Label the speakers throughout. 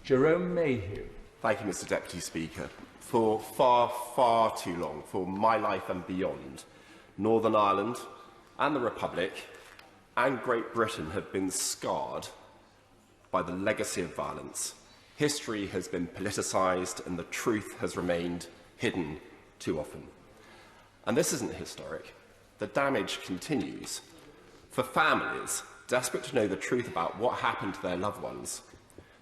Speaker 1: Jerome Mayhew.
Speaker 2: Thank you, Mr. Deputy Speaker. For far, far too long, for my life and beyond, Northern Ireland and the Republic and Great Britain have been scarred by the legacy of violence. History has been politicised and the truth has remained hidden too often. And this isn't historic. The damage continues. For families desperate to know the truth about what happened to their loved ones,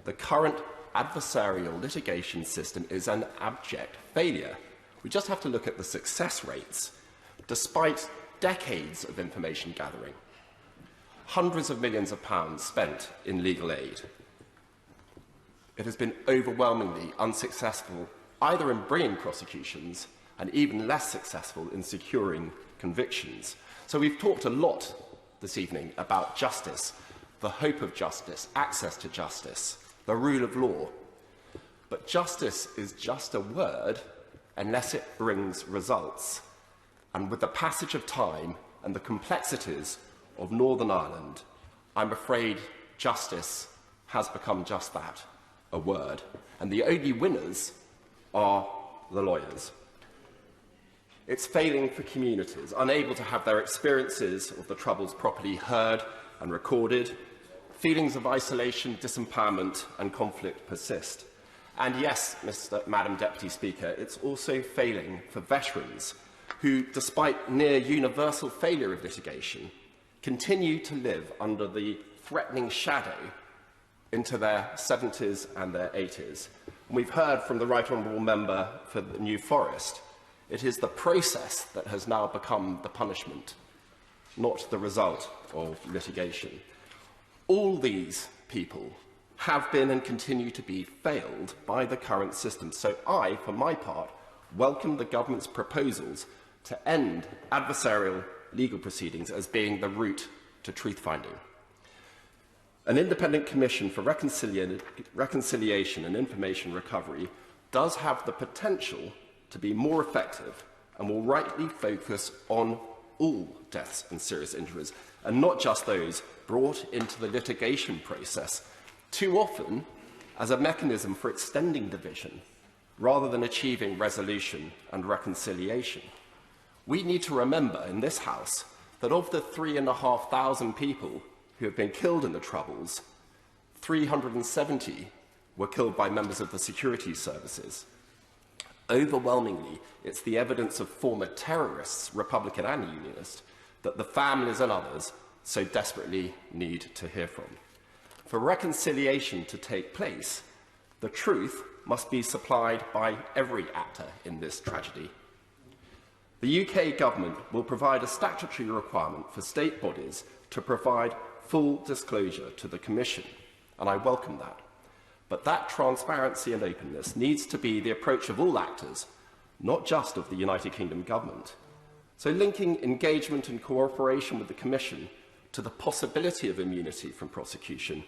Speaker 2: the current adversarial litigation system is an abject failure. We just have to look at the success rates. Despite decades of information gathering, hundreds of millions of pounds spent in legal aid, it has been overwhelmingly unsuccessful either in bringing prosecutions and even less successful in securing convictions. So we've talked a lot this evening about justice, the hope of justice, access to justice, the rule of law. But justice is just a word unless it brings results. And with the passage of time and the complexities of Northern Ireland, I'm afraid justice has become just that, a word. And the only winners are the lawyers. It's failing for communities, unable to have their experiences of the Troubles properly heard and recorded. Feelings of isolation, disempowerment and conflict persist. And yes, Madam Deputy Speaker, it's also failing for veterans who, despite near universal failure of litigation, continue to live under the threatening shadow into their 70s and their 80s. And we've heard from the Right Honourable Member for the New Forest. It is the process that has now become the punishment, not the result of litigation. All these people have been and continue to be failed by the current system. So I, for my part, welcome the government's proposals to end adversarial legal proceedings as being the route to truth-finding. An independent commission for reconciliation and information recovery does have the potential to be more effective and will rightly focus on all deaths and serious injuries, and not just those brought into the litigation process, too often as a mechanism for extending division rather than achieving resolution and reconciliation. We need to remember in this House that of the 3,500 people who have been killed in the Troubles, 370 were killed by members of the security services. Overwhelmingly, it's the evidence of former terrorists, Republican and Unionist, that the families and others so desperately need to hear from. For reconciliation to take place, the truth must be supplied by every actor in this tragedy. The UK Government will provide a statutory requirement for state bodies to provide full disclosure to the Commission, and I welcome that. But that transparency and openness needs to be the approach of all actors, not just of the United Kingdom Government. So linking engagement and cooperation with the Commission to the possibility of immunity from prosecution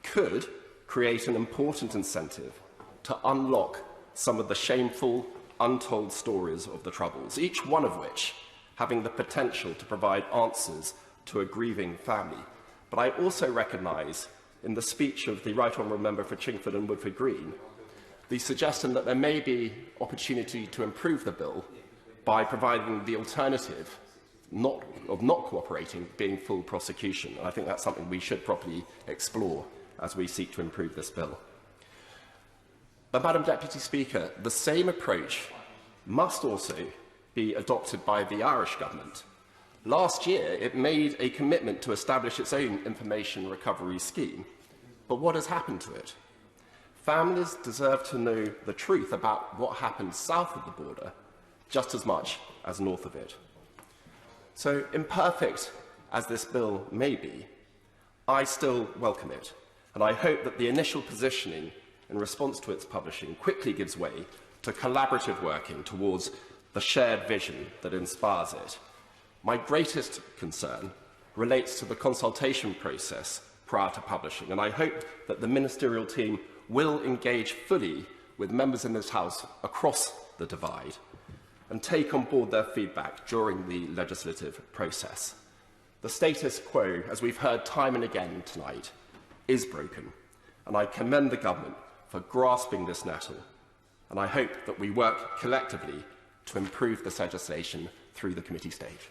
Speaker 2: could create an important incentive to unlock some of the shameful, untold stories of the Troubles, each one of which having the potential to provide answers to a grieving family. But I also recognise in the speech of the Right Honourable Member for Chingford and Woodford Green the suggestion that there may be opportunity to improve the bill by providing the alternative of not cooperating being full prosecution. And I think that's something we should properly explore as we seek to improve this bill. But, Madam Deputy Speaker, the same approach must also be adopted by the Irish Government. Last year, it made a commitment to establish its own information recovery scheme. But what has happened to it? Families deserve to know the truth about what happened south of the border just as much as north of it. So, imperfect as this bill may be, I still welcome it, and I hope that the initial positioning in response to its publishing quickly gives way to collaborative working towards the shared vision that inspires it. My greatest concern relates to the consultation process prior to publishing, and I hope that the ministerial team will engage fully with members in this House across the divide and take on board their feedback during the legislative process. The status quo, as we've heard time and again tonight, is broken, and I commend the government for grasping this nettle, and I hope that we work collectively to improve this legislation through the committee stage.